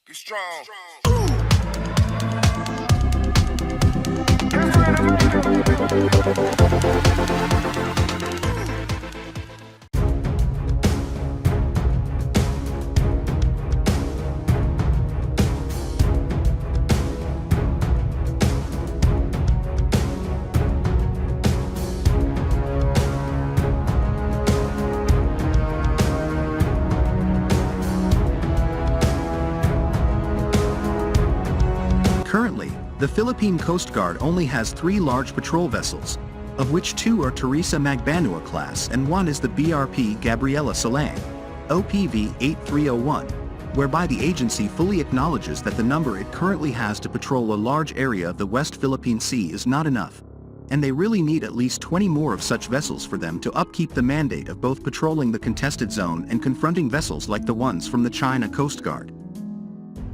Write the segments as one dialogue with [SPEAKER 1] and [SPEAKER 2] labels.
[SPEAKER 1] Be strong.
[SPEAKER 2] Currently, the Philippine Coast Guard only has 3 large patrol vessels, of which 2 are Teresa Magbanua class and 1 is the BRP Gabriela Salang, OPV 8301, whereby the agency fully acknowledges that the number it currently has to patrol a large area of the West Philippine Sea is not enough, and they really need at least 20 more of such vessels for them to upkeep the mandate of both patrolling the contested zone and confronting vessels like the ones from the China Coast Guard.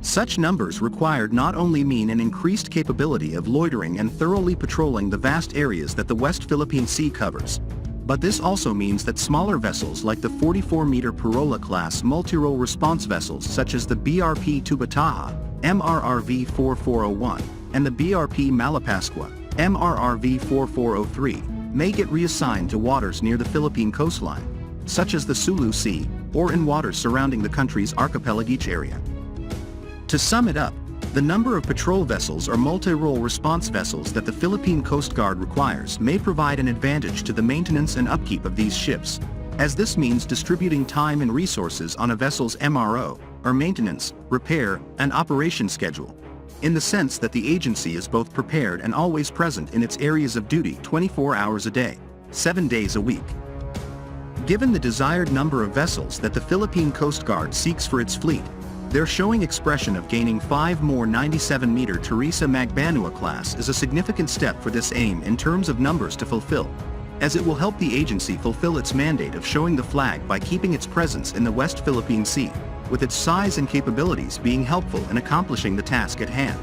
[SPEAKER 2] Such numbers required not only mean an increased capability of loitering and thoroughly patrolling the vast areas that the West Philippine Sea covers, but this also means that smaller vessels like the 44-meter Parola class multi-role response vessels such as the BRP Tubataha, MRRV 4401, and the BRP Malapascua, MRRV 4403, may get reassigned to waters near the Philippine coastline, such as the Sulu Sea, or in waters surrounding the country's archipelagic area. To sum it up, the number of patrol vessels or multi-role response vessels that the Philippine Coast Guard requires may provide an advantage to the maintenance and upkeep of these ships, as this means distributing time and resources on a vessel's MRO, or maintenance, repair, and operation schedule, in the sense that the agency is both prepared and always present in its areas of duty 24 hours a day, 7 days a week. Given the desired number of vessels that the Philippine Coast Guard seeks for its fleet, their showing expression of gaining 5 more 97-meter Teresa Magbanua class is a significant step for this aim in terms of numbers to fulfill, as it will help the agency fulfill its mandate of showing the flag by keeping its presence in the West Philippine Sea, with its size and capabilities being helpful in accomplishing the task at hand.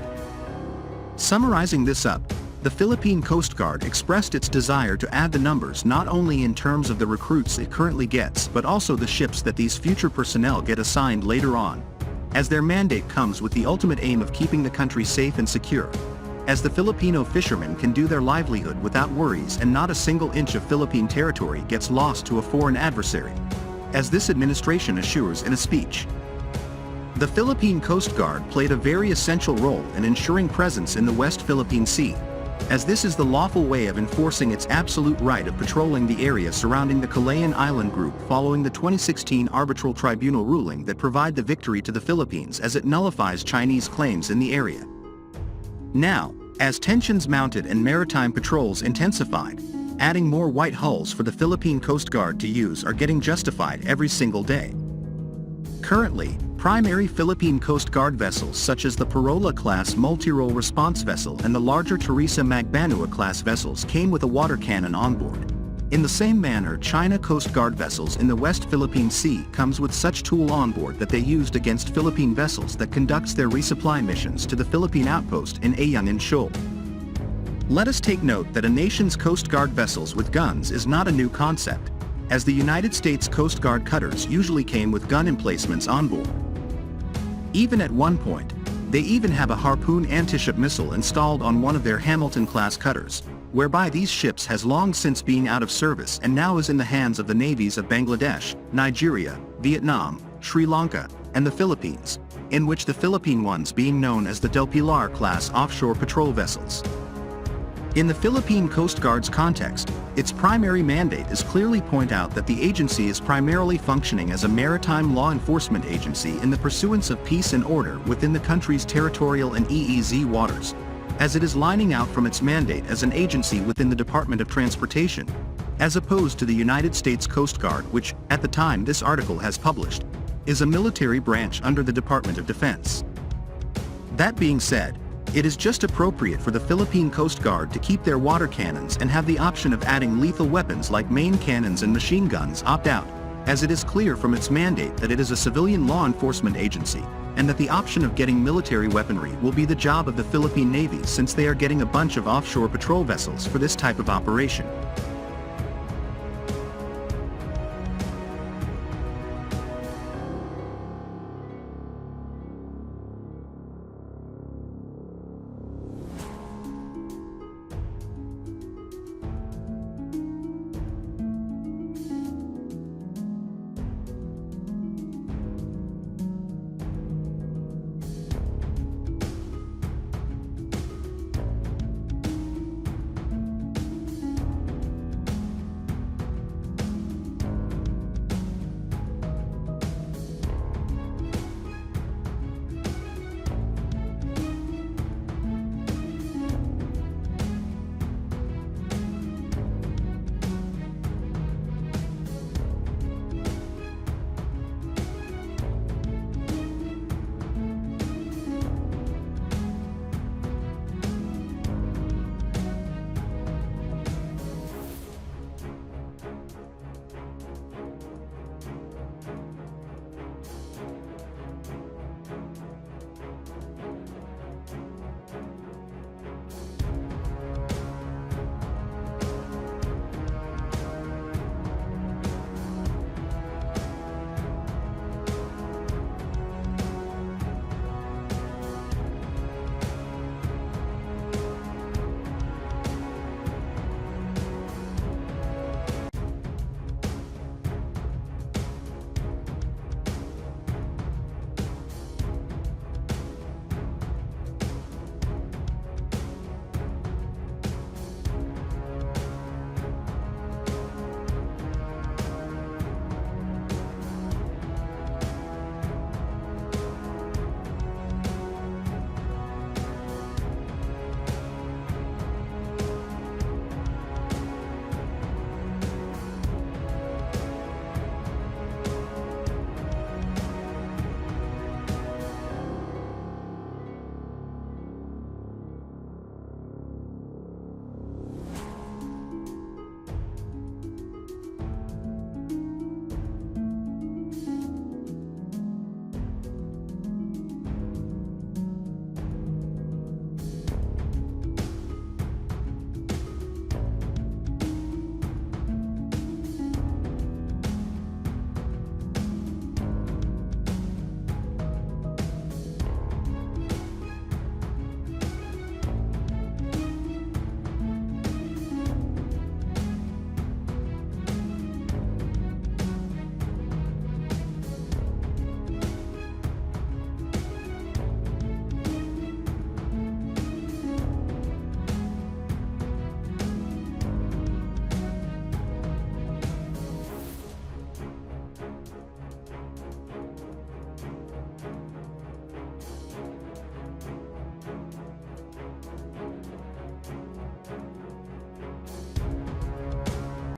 [SPEAKER 2] Summarizing this up, the Philippine Coast Guard expressed its desire to add the numbers not only in terms of the recruits it currently gets but also the ships that these future personnel get assigned later on, as their mandate comes with the ultimate aim of keeping the country safe and secure, as the Filipino fishermen can do their livelihood without worries and not a single inch of Philippine territory gets lost to a foreign adversary, as this administration assures in a speech. The Philippine Coast Guard played a very essential role in ensuring presence in the West Philippine Sea, as this is the lawful way of enforcing its absolute right of patrolling the area surrounding the Calayan Island Group following the 2016 arbitral tribunal ruling that provide the victory to the Philippines as it nullifies Chinese claims in the area. Now, as tensions mounted and maritime patrols intensified, adding more white hulls for the Philippine Coast Guard to use are getting justified every single day. Currently, primary Philippine Coast Guard vessels such as the Parola-class multi-role response vessel and the larger Teresa Magbanua-class vessels came with a water cannon on board. In the same manner, China Coast Guard vessels in the West Philippine Sea comes with such tool on board that they used against Philippine vessels that conducts their resupply missions to the Philippine outpost in Ayungin Shoal. Let us take note that a nation's Coast Guard vessels with guns is not a new concept, as the United States Coast Guard cutters usually came with gun emplacements on board. Even at one point, they even have a Harpoon anti-ship missile installed on one of their Hamilton-class cutters, whereby these ships has long since been out of service and now is in the hands of the navies of Bangladesh, Nigeria, Vietnam, Sri Lanka, and the Philippines, in which the Philippine ones being known as the Del Pilar-class offshore patrol vessels. In the Philippine Coast Guard's context, its primary mandate is clearly point out that the agency is primarily functioning as a maritime law enforcement agency in the pursuance of peace and order within the country's territorial and EEZ waters, as it is lining out from its mandate as an agency within the Department of Transportation, as opposed to the United States Coast Guard, which, at the time this article has published, is a military branch under the Department of Defense. That being said, it is just appropriate for the Philippine Coast Guard to keep their water cannons and have the option of adding lethal weapons like main cannons and machine guns opt out, as it is clear from its mandate that it is a civilian law enforcement agency, and that the option of getting military weaponry will be the job of the Philippine Navy since they are getting a bunch of offshore patrol vessels for this type of operation.